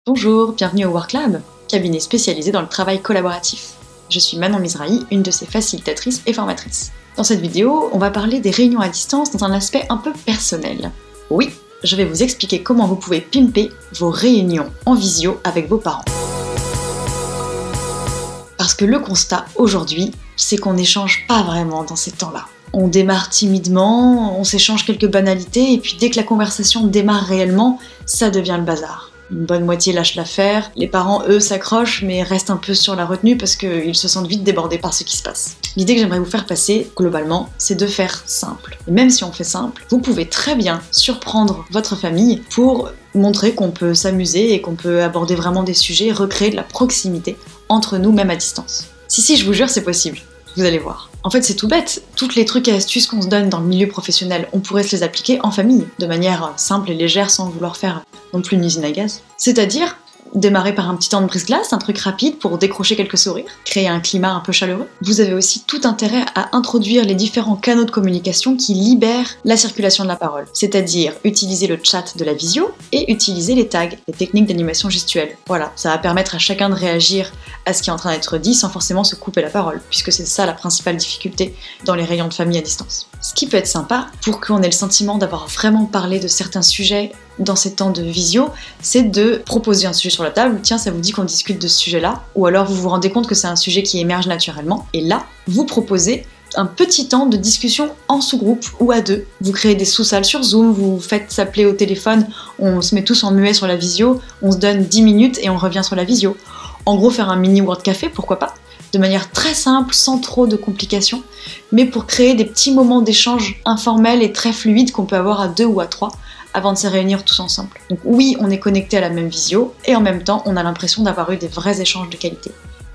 Bonjour, bienvenue au WorkLab, cabinet spécialisé dans le travail collaboratif. Je suis Manon Mizrahi, une de ses facilitatrices et formatrices. Dans cette vidéo, on va parler des réunions à distance dans un aspect un peu personnel. Oui, je vais vous expliquer comment vous pouvez pimper vos réunions en visio avec vos parents. Parce que le constat aujourd'hui, c'est qu'on n'échange pas vraiment dans ces temps-là. On démarre timidement, on s'échange quelques banalités, et puis dès que la conversation démarre réellement, ça devient le bazar. Une bonne moitié lâche l'affaire, les parents eux s'accrochent mais restent un peu sur la retenue parce qu'ils se sentent vite débordés par ce qui se passe. L'idée que j'aimerais vous faire passer, globalement, c'est de faire simple. Et même si on fait simple, vous pouvez très bien surprendre votre famille pour montrer qu'on peut s'amuser et qu'on peut aborder vraiment des sujets, recréer de la proximité entre nous même à distance. Si, je vous jure, c'est possible. Vous allez voir. En fait, c'est tout bête. Toutes les trucs et astuces qu'on se donne dans le milieu professionnel, on pourrait se les appliquer en famille, de manière simple et légère, sans vouloir faire non plus une usine à gaz. C'est-à-dire démarrer par un petit temps de brise-glace, un truc rapide pour décrocher quelques sourires, créer un climat un peu chaleureux. Vous avez aussi tout intérêt à introduire les différents canaux de communication qui libèrent la circulation de la parole, c'est-à-dire utiliser le chat de la visio et utiliser les tags, les techniques d'animation gestuelle. Voilà, ça va permettre à chacun de réagir à ce qui est en train d'être dit sans forcément se couper la parole, puisque c'est ça la principale difficulté dans les réunions de famille à distance. Ce qui peut être sympa, pour qu'on ait le sentiment d'avoir vraiment parlé de certains sujets dans ces temps de visio, c'est de proposer un sujet sur la table, tiens, ça vous dit qu'on discute de ce sujet-là, ou alors vous vous rendez compte que c'est un sujet qui émerge naturellement, et là, vous proposez un petit temps de discussion en sous-groupe ou à deux. Vous créez des sous-salles sur Zoom, vous faites s'appeler au téléphone, on se met tous en muet sur la visio, on se donne 10 minutes et on revient sur la visio. En gros, faire un mini Word Café, pourquoi pas, de manière très simple, sans trop de complications, mais pour créer des petits moments d'échange informels et très fluides qu'on peut avoir à 2 ou à 3, avant de se réunir tous ensemble. Donc oui, on est connecté à la même visio, et en même temps, on a l'impression d'avoir eu des vrais échanges de qualité.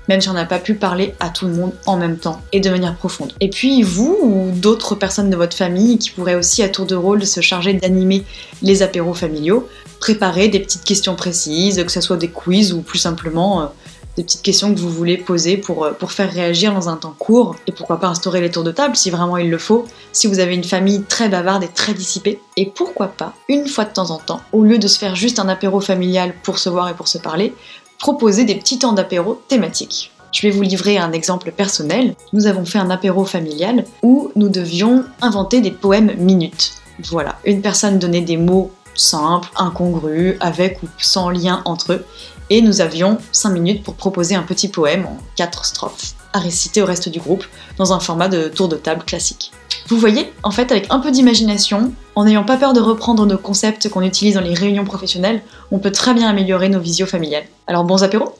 Même si on n'a pas pu parler à tout le monde en même temps, et de manière profonde. Et puis vous, ou d'autres personnes de votre famille, qui pourraient aussi à tour de rôle se charger d'animer les apéros familiaux, préparer des petites questions précises, que ce soit des quiz, ou plus simplement des petites questions que vous voulez poser pour faire réagir dans un temps court, et pourquoi pas instaurer les tours de table si vraiment il le faut, si vous avez une famille très bavarde et très dissipée. Et pourquoi pas, une fois de temps en temps, au lieu de se faire juste un apéro familial pour se voir et pour se parler, proposer des petits temps d'apéro thématiques. Je vais vous livrer un exemple personnel. Nous avons fait un apéro familial où nous devions inventer des poèmes minutes. Voilà, une personne donnait des mots simples, incongrus, avec ou sans lien entre eux, et nous avions 5 minutes pour proposer un petit poème en 4 strophes, à réciter au reste du groupe, dans un format de tour de table classique. Vous voyez, en fait, avec un peu d'imagination, en n'ayant pas peur de reprendre nos concepts qu'on utilise dans les réunions professionnelles, on peut très bien améliorer nos visios familiales. Alors bons apéros!